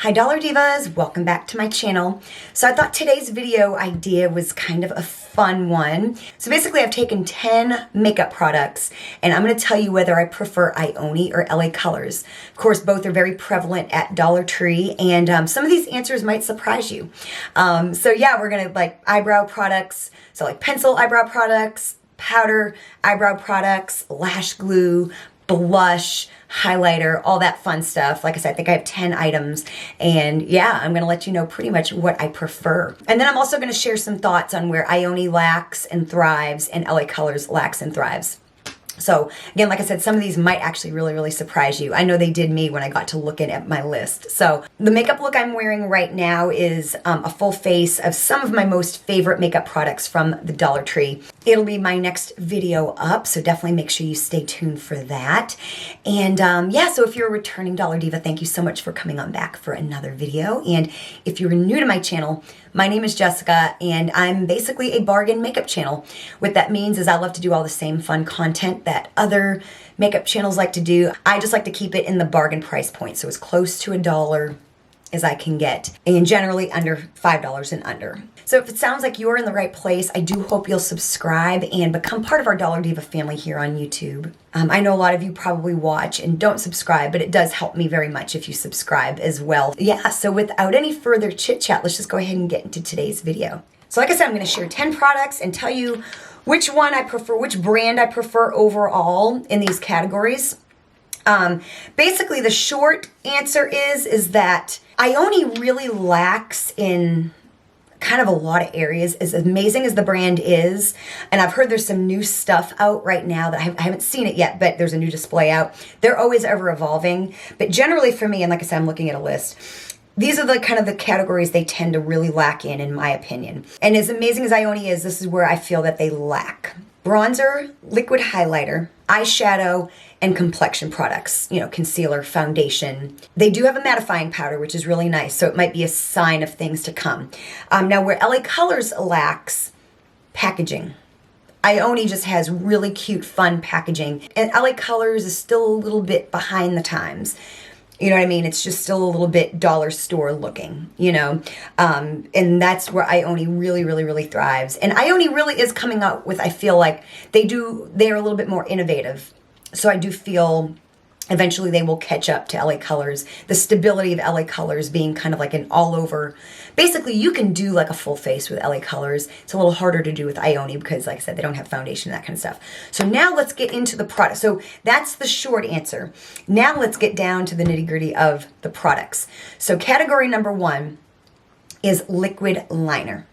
Hi Dollar Divas, welcome back to my channel. So I thought today's video idea was kind of a fun one. So basically I've taken 10 makeup products and I'm going to tell you whether I prefer Ioni or LA Colors. Of course, both are very prevalent at Dollar Tree and some of these answers might surprise you. So yeah, we're going to like eyebrow products, so like pencil eyebrow products, powder eyebrow products, lash glue, blush, highlighter, all that fun stuff. Like I said, I think I have 10 items and yeah, I'm gonna let you know pretty much what I prefer. And then I'm also gonna share some thoughts on where Ioni lacks and thrives and LA Colors lacks and thrives. So again, like I said, some of these might actually really surprise you. I know they did me when I got to looking at my list. So the makeup look I'm wearing right now is a full face of some of my most favorite makeup products from the Dollar Tree. It'll be my next video up, so definitely make sure you stay tuned for that. And yeah, so if you're a returning Dollar Diva, thank you so much for coming on back for another video. And if you're new to my channel, my name is Jessica and I'm basically a bargain makeup channel. What that means is I love to do all the same fun content that other makeup channels like to do. I just like to keep it in the bargain price point, so as close to $1 as I can get, and generally under $5 and under. So if it sounds like you're in the right place, I do hope you'll subscribe and become part of our Dollar Diva family here on YouTube. I know a lot of you probably watch and don't subscribe, but it does help me very much if you subscribe as well. Yeah, so without any further chit chat, let's just go ahead and get into today's video. So like I said, I'm gonna share 10 products and tell you which one I prefer, which brand I prefer overall in these categories. Basically the short answer is that Ioni really lacks in kind of a lot of areas, as amazing as the brand is. And I've heard there's some new stuff out right now that I haven't seen it yet, but there's a new display out. They're always ever evolving. But generally for me, and like I said, I'm looking at a list, these are the kind of the categories they tend to really lack in my opinion. And as amazing as Ioni is, this is where I feel that they lack. Bronzer, liquid highlighter, eyeshadow, and complexion products, you know, concealer, foundation. They do have a mattifying powder, which is really nice, so it might be a sign of things to come. Now, where LA Colors lacks, packaging. Ioni just has really cute, fun packaging, and LA Colors is still a little bit behind the times. You know what I mean? It's just still a little bit dollar store looking, you know? And that's where Ioni really thrives. And Ioni really is coming out with, I feel like, they're a little bit more innovative. So I do feel eventually they will catch up to LA Colors. The stability of LA Colors being kind of like an all over, basically you can do like a full face with LA Colors. It's a little harder to do with Ioni because like I said, they don't have foundation, that kind of stuff. So now let's get into the product. So that's the short answer. Now let's get down to the nitty gritty of the products. So category number 1 is liquid liner.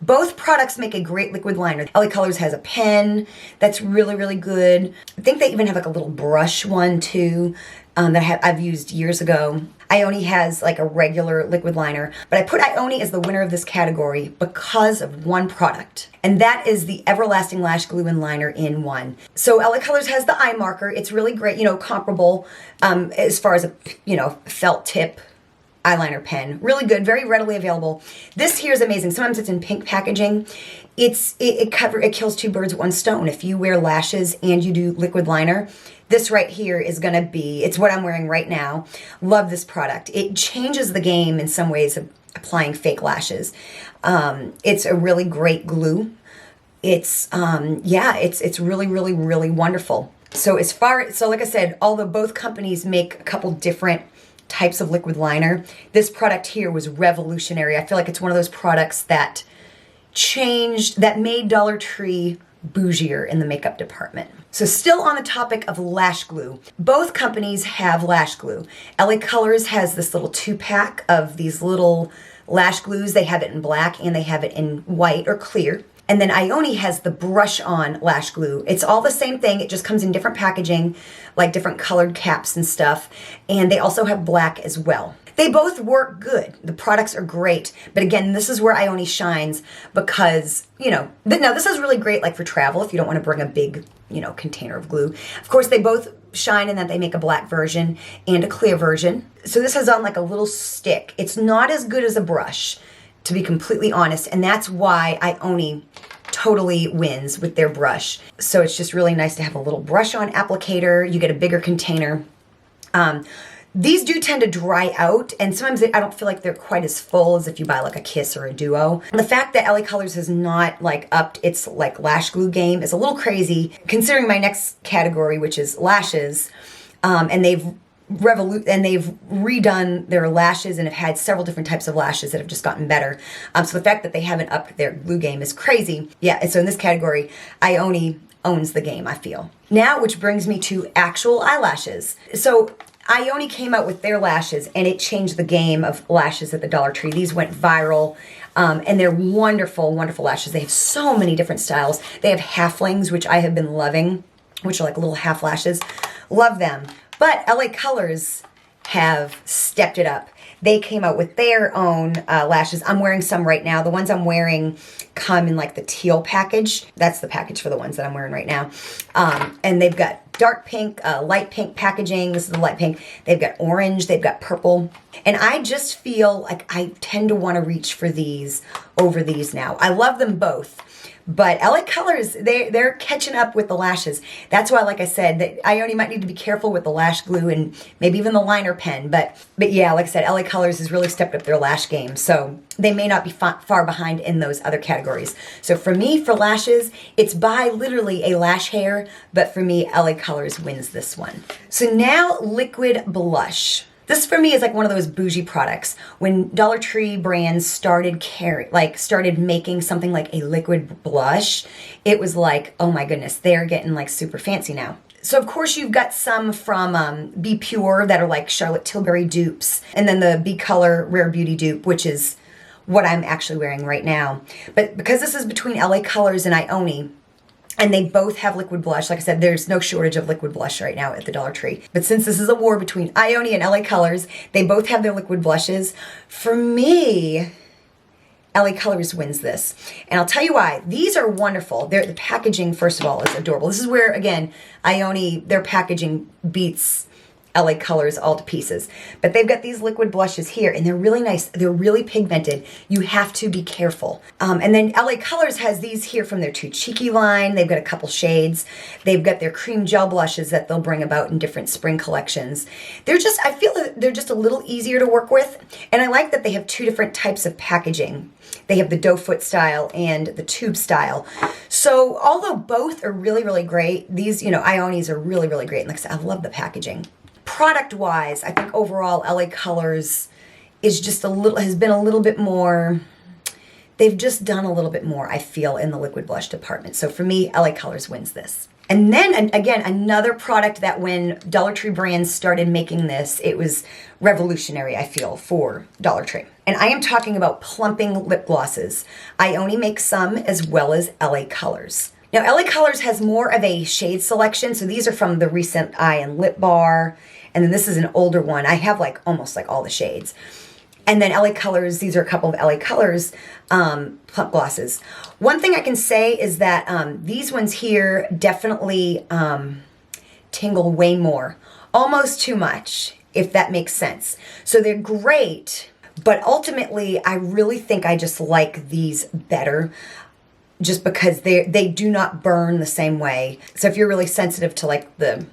Both products make a great liquid liner. LA Colors has a pen that's really good. I think they even have like a little brush one too that I've used years ago. Ioni has like a regular liquid liner, but I put Ioni as the winner of this category because of one product, and that is the Everlasting Lash Glue and Liner in one. So LA Colors has the eye marker. It's really great, you know, comparable as far as a, you know, felt tip eyeliner pen. Really good, very readily available. This here is amazing. Sometimes it's in pink packaging. It kills two birds with one stone. If you wear lashes and you do liquid liner, this right here is gonna be, it's what I'm wearing right now. Love this product. It changes the game in some ways of applying fake lashes. It's a really great glue. It's yeah, it's really wonderful. So like I said, although both companies make a couple different types of liquid liner, this product here was revolutionary. I feel like it's one of those products that made Dollar Tree bougier in the makeup department. So still on the topic of lash glue, both companies have lash glue. LA Colors has this little 2-pack of these little lash glues. They have it in black and they have it in white or clear. And then Ioni has the brush-on lash glue. It's all the same thing. It just comes in different packaging, like different colored caps and stuff. And they also have black as well. They both work good. The products are great. But again, this is where Ioni shines because, you know, now this is really great like for travel if you don't want to bring a big, you know, container of glue. Of course, they both shine in that they make a black version and a clear version. So this has on like a little stick. It's not as good as a brush, to be completely honest, and that's why Ioni totally wins with their brush. So it's just really nice to have a little brush on applicator. You get a bigger container. These do tend to dry out, and sometimes I don't feel like they're quite as full as if you buy like a Kiss or a Duo. And the fact that LA Colors has not like upped its like lash glue game is a little crazy, considering my next category, which is lashes, and they've redone their lashes and have had several different types of lashes that have just gotten better. So the fact that they haven't upped their glue game is crazy. Yeah, and so in this category, Ioni owns the game, I feel. Now, which brings me to actual eyelashes. So Ioni came out with their lashes and it changed the game of lashes at the Dollar Tree. These went viral. And they're wonderful, wonderful lashes. They have so many different styles. They have halflings, which I have been loving, which are like little half lashes. Love them. But LA Colors have stepped it up. They came out with their own lashes. I'm wearing some right now. The ones I'm wearing come in like the teal package. That's the package for the ones that I'm wearing right now. And they've got dark pink, light pink packaging. This is the light pink. They've got orange. They've got purple. And I just feel like I tend to want to reach for these over these now. I love them both. But LA Colors, they're catching up with the lashes. That's why, like I said, that Ioni might need to be careful with the lash glue and maybe even the liner pen. But yeah, like I said, LA Colors has really stepped up their lash game. So they may not be far behind in those other categories. So for me, for lashes, it's by literally a lash hair. But for me, LA Colors wins this one. So now liquid blush. This for me is like one of those bougie products. When Dollar Tree brands started started making something like a liquid blush, it was like, oh my goodness, they're getting like super fancy now. So of course you've got some from Be Pure that are like Charlotte Tilbury dupes, and then the Be Color Rare Beauty dupe, which is what I'm actually wearing right now. But because this is between LA Colors and Ioni, and they both have liquid blush. Like I said, there's no shortage of liquid blush right now at the Dollar Tree. But since this is a war between Ioni and LA Colors, they both have their liquid blushes. For me, LA Colors wins this. And I'll tell you why. These are wonderful. The packaging, first of all, is adorable. This is where, again, Ioni, their packaging beats LA Colors all to pieces. But they've got these liquid blushes here, and they're really nice. They're really pigmented. You have to be careful. And then LA Colors has these here from their Too Cheeky line. They've got a couple shades. They've got their cream gel blushes that they'll bring about in different spring collections. I feel that they're just a little easier to work with. And I like that they have two different types of packaging. They have the doe foot style and the tube style. So although both are really, really great, these, Ionis are really, really great. And like I said, I love the packaging. Product-wise, I think overall LA Colors is just has been a little bit more, they've just done a little bit more, I feel, in the liquid blush department. So for me, LA Colors wins this. And then, again, another product that when Dollar Tree brands started making this, it was revolutionary, I feel, for Dollar Tree. And I am talking about plumping lip glosses. Ioni makes some as well as LA Colors. Now, LA Colors has more of a shade selection. So these are from the recent Eye and Lip Bar. And then this is an older one. I have almost all the shades. And then LA Colors, these are a couple of LA Colors plump glosses. One thing I can say is that these ones here definitely tingle way more. Almost too much, if that makes sense. So they're great, but ultimately I really think I just like these better, just because they do not burn the same way. So if you're really sensitive to the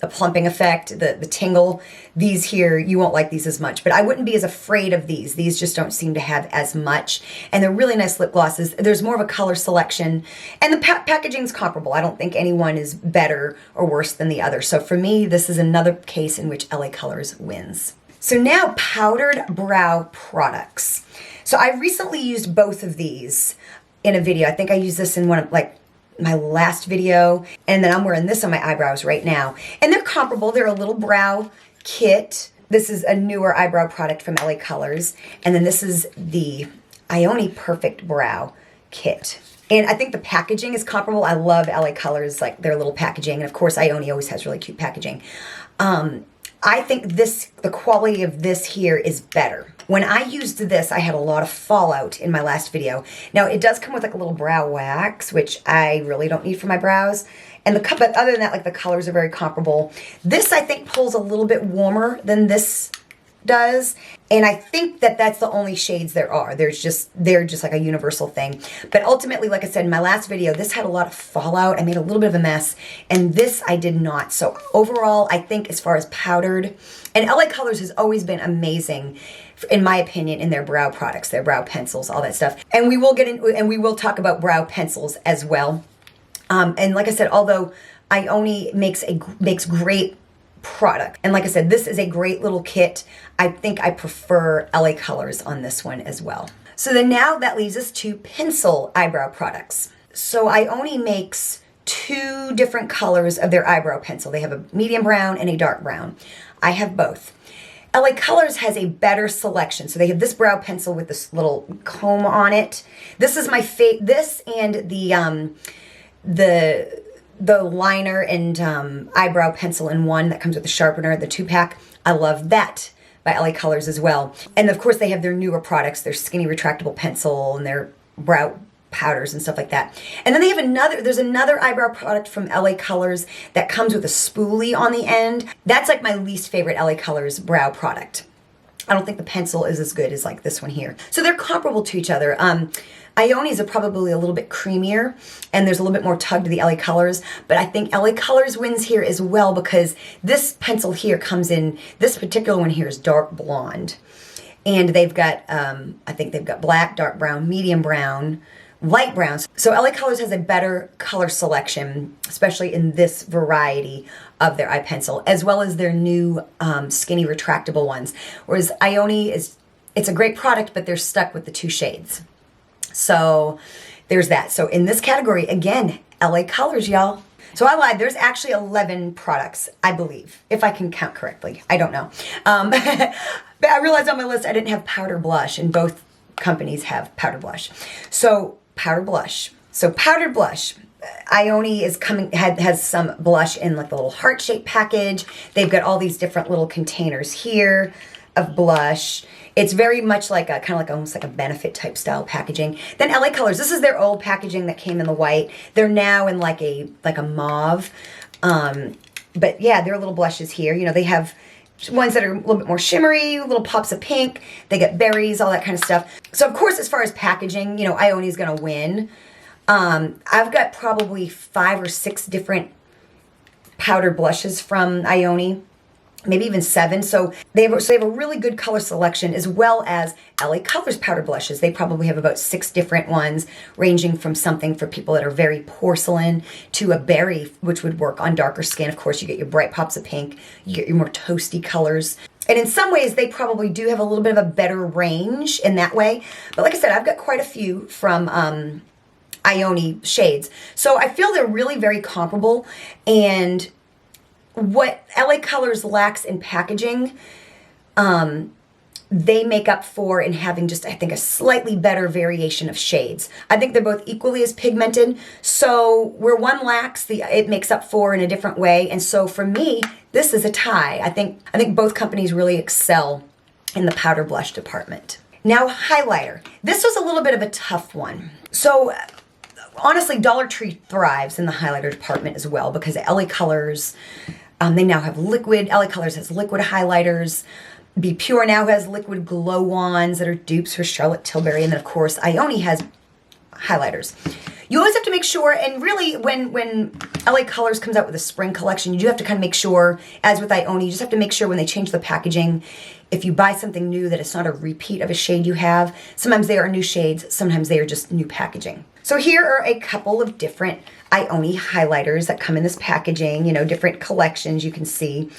plumping effect, the tingle, these here, you won't like these as much. But I wouldn't be as afraid of these. These just don't seem to have as much. And they're really nice lip glosses. There's more of a color selection. And the packaging's comparable. I don't think anyone is better or worse than the other. So for me, this is another case in which LA Colors wins. So now powdered brow products. So I recently used both of these in a video. I think I used this in one of my last video, and then I'm wearing this on my eyebrows right now. And they're comparable. They're a little brow kit. This is a newer eyebrow product from LA Colors. And then this is the Ioni Perfect Brow Kit. And I think the packaging is comparable. I love LA Colors, their little packaging. And of course, Ioni always has really cute packaging. I think the quality of this here is better. When I used this, I had a lot of fallout in my last video. Now, it does come with a little brow wax, which I really don't need for my brows. But other than that, the colors are very comparable. This, I think, pulls a little bit warmer than this does. And I think that that's the only shades there are. They're just like a universal thing. But ultimately, like I said in my last video, this had a lot of fallout. I made a little bit of a mess, and this I did not. So overall, I think as far as powdered, and LA Colors has always been amazing, in my opinion, in their brow products, their brow pencils, all that stuff. And we will get in, and we will talk about brow pencils as well. And like I said, although Ioni makes great product, and like I said, this is a great little kit, I think I prefer LA Colors on this one as well. So then now that leaves us to pencil eyebrow products. So Ioni makes two different colors of their eyebrow pencil. They have a medium brown and a dark brown. I have both. LA Colors has a better selection. So they have this brow pencil with this little comb on it. This is my favorite. This and the liner and eyebrow pencil in one that comes with the sharpener, the 2-pack. I love that by LA Colors as well. And of course they have their newer products, their skinny retractable pencil and their brow powders and stuff like that. And then they have there's another eyebrow product from LA Colors that comes with a spoolie on the end. That's like my least favorite LA Colors brow product. I don't think the pencil is as good as like this one here. So they're comparable to each other. Ioni's are probably a little bit creamier, and there's a little bit more tug to the LA Colors, but I think LA Colors wins here as well because this pencil here comes in, this particular one here is dark blonde. And they've got, I think they've got black, dark brown, medium brown, light brown. So LA Colors has a better color selection, especially in this variety of their eye pencil, as well as their new skinny retractable ones. Whereas Ioni it's a great product, but they're stuck with the 2 shades. So there's that. So in this category, again, LA Colors, y'all. So I lied. There's actually 11 products, I believe, if I can count correctly. I don't know. But I realized on my list I didn't have powder blush, and both companies have powder blush. So powder blush. So powdered blush. Ioni is has some blush in like the little heart-shaped package. They've got all these different little containers here of blush. It's very much like a kind of like almost like a benefit type style packaging. Then LA Colors, this is their old packaging that came in the white. They're now in like a mauve. But yeah, their little blushes here. You know, they have ones that are a little bit more shimmery, little pops of pink. They get berries, all that kind of stuff. So of course, as far as packaging, you know, Ioni's gonna win. I've got probably 5 or 6 different powdered blushes from Ioni. Maybe even 7. So they have a really good color selection, as well as LA Colors powder blushes. They probably have about 6 different ones, ranging from something for people that are very porcelain to a berry, which would work on darker skin. Of course, you get your bright pops of pink, you get your more toasty colors. And in some ways, they probably do have a little bit of a better range in that way. But like I said, I've got quite a few from Ioni shades. So I feel they're really very comparable. And what LA Colors lacks in packaging, they make up for in having just, I think, a slightly better variation of shades. I think they're both equally as pigmented. So where one lacks, it makes up for in a different way. And so for me, this is a tie. I think both companies really excel in the powder blush department. Now, highlighter. This was a little bit of a tough one. So honestly, Dollar Tree thrives in the highlighter department as well because LA Colors, they now have liquid. LA Colors has liquid highlighters. Be Pure now has liquid glow-ons that are dupes for Charlotte Tilbury. And then, of course, Ioni has highlighters. You always have to make sure, and really when LA Colors comes out with a spring collection, you do have to kind of make sure, as with Ioni, you just have to make sure when they change the packaging, if you buy something new, that it's not a repeat of a shade you have. Sometimes they are new shades, sometimes they are just new packaging. So here are a couple of different Ioni highlighters that come in this packaging, you know, different collections you can see.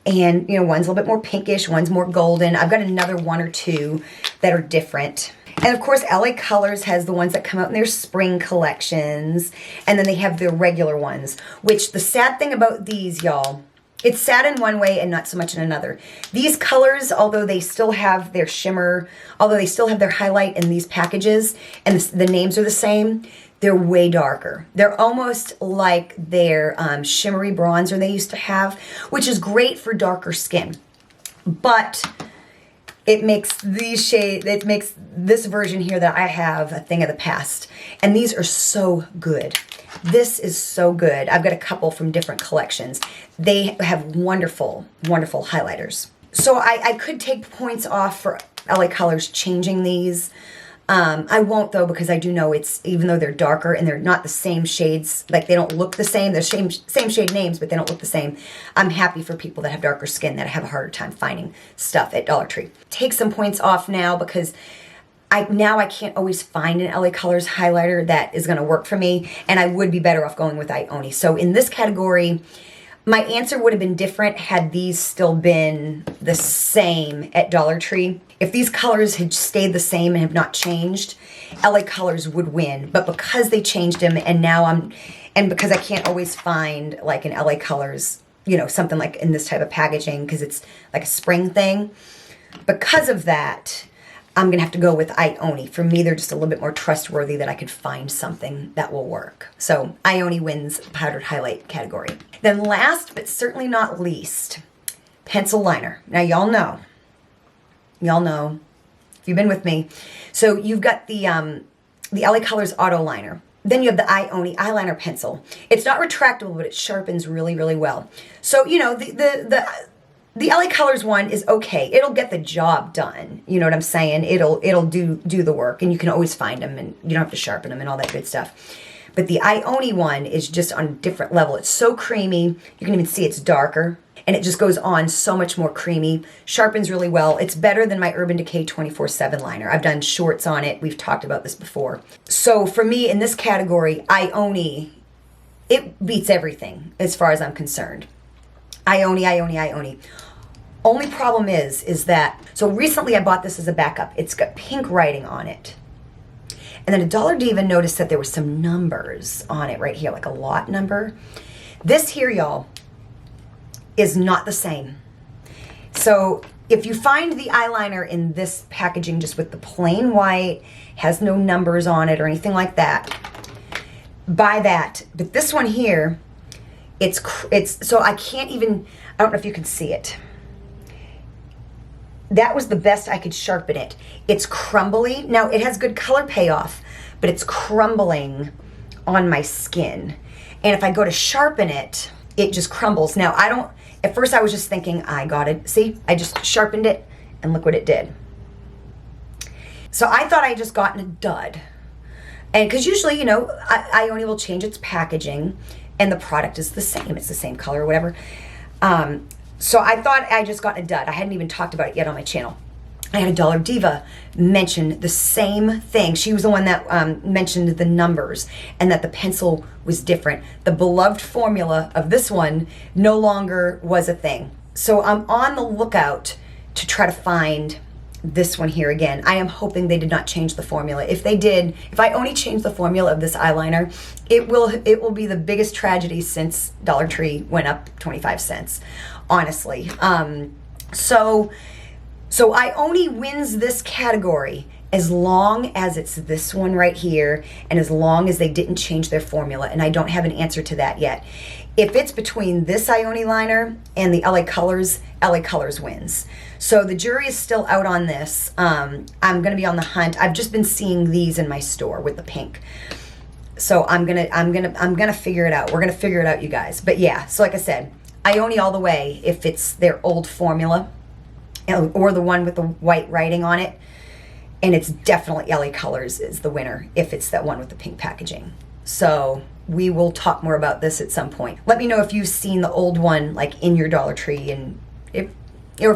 And, you know, one's a little bit more pinkish, one's more golden. I've got another 1 or 2 that are different. And of course, LA Colors has the ones that come out in their spring collections. And then they have their regular ones, which the sad thing about these, y'all, it's sad in one way and not so much in another. These colors, although they still have their shimmer, although they still have their highlight in these packages, and the names are the same, they're way darker. They're almost like their shimmery bronzer they used to have, which is great for darker skin. But it makes this version here that I have a thing of the past. And these are so good. This is so good. I've got a couple from different collections. They have wonderful, wonderful highlighters. So I could take points off for LA Colors changing these. I won't though, because I do know it's, even though they're darker and they're not the same shades, like they don't look the same, they're same shade names, but they don't look the same. I'm happy for people that have darker skin that have a harder time finding stuff at Dollar Tree. Take some points off now because I can't always find an LA Colors highlighter that is gonna work for me, and I would be better off going with Ioni. So in this category, my answer would have been different had these still been the same at Dollar Tree. If these colors had stayed the same and have not changed, LA Colors would win. But because they changed them and because I can't always find like an LA Colors, you know, something like in this type of packaging because it's like a spring thing, because of that, I'm going to have to go with Ioni. For me, they're just a little bit more trustworthy that I could find something that will work. So Ioni wins powdered highlight category. Then last, but certainly not least, pencil liner. Now y'all know, if you've been with me. So you've got the LA Colors Auto Liner. Then you have the Ioni eyeliner pencil. It's not retractable, but it sharpens really, really well. So, you know, the LA Colors one is okay. It'll get the job done. You know what I'm saying? It'll do the work, and you can always find them, and you don't have to sharpen them and all that good stuff. But the Ioni one is just on a different level. It's so creamy. You can even see it's darker, and it just goes on so much more creamy. Sharpens really well. It's better than my Urban Decay 24/7 liner. I've done shorts on it. We've talked about this before. So for me in this category, Ioni, it beats everything as far as I'm concerned. Ioni. Only problem is that, so recently I bought this as a backup. It's got pink writing on it. And then a Dollar Diva noticed that there were some numbers on it right here, like a lot number. This here, y'all, is not the same. So if you find the eyeliner in this packaging just with the plain white, has no numbers on it or anything like that, buy that. But this one here, it's so I can't even, I don't know if you can see it. That was the best I could sharpen it. It's crumbly. Now it has good color payoff, but it's crumbling on my skin. And if I go to sharpen it, it just crumbles. Now at first I was just thinking, I got it. See, I just sharpened it and look what it did. So I thought I had just gotten a dud. And because usually, you know, Ioni will change its packaging and the product is the same. It's the same color or whatever. So I thought I just got a dud. I hadn't even talked about it yet on my channel. I had a Dollar Diva mention the same thing. She was the one that mentioned the numbers and that the pencil was different. The beloved formula of this one no longer was a thing. So I'm on the lookout to try to find this one here again. I am hoping they did not change the formula. If they did, if I only changed the formula of this eyeliner, it will be the biggest tragedy since Dollar Tree went up 25 cents, honestly. So Ioni wins this category as long as it's this one right here and as long as they didn't change their formula, and I don't have an answer to that yet. If it's between this Ioni liner and the LA Colors wins. So the jury is still out on this. I'm gonna be on the hunt. I've just been seeing these in my store with the pink. So I'm gonna figure it out. We're gonna figure it out, you guys. But yeah, so like I said, Ioni all the way if it's their old formula or the one with the white writing on it. And it's definitely LA Colors is the winner if it's that one with the pink packaging. So we will talk more about this at some point. Let me know if you've seen the old one like in your Dollar Tree, and if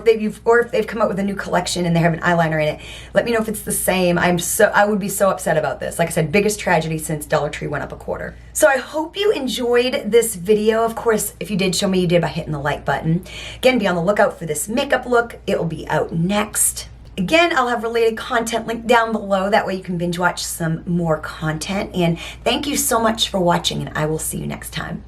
they've come out with a new collection and they have an eyeliner in it. Let me know if it's the same. I would be so upset about this. Like I said, biggest tragedy since Dollar Tree went up a quarter. So I hope you enjoyed this video. Of course, if you did, show me you did by hitting the like button. Again, be on the lookout for this makeup look. It will be out next. Again, I'll have related content linked down below. That way you can binge watch some more content. And thank you so much for watching, and I will see you next time.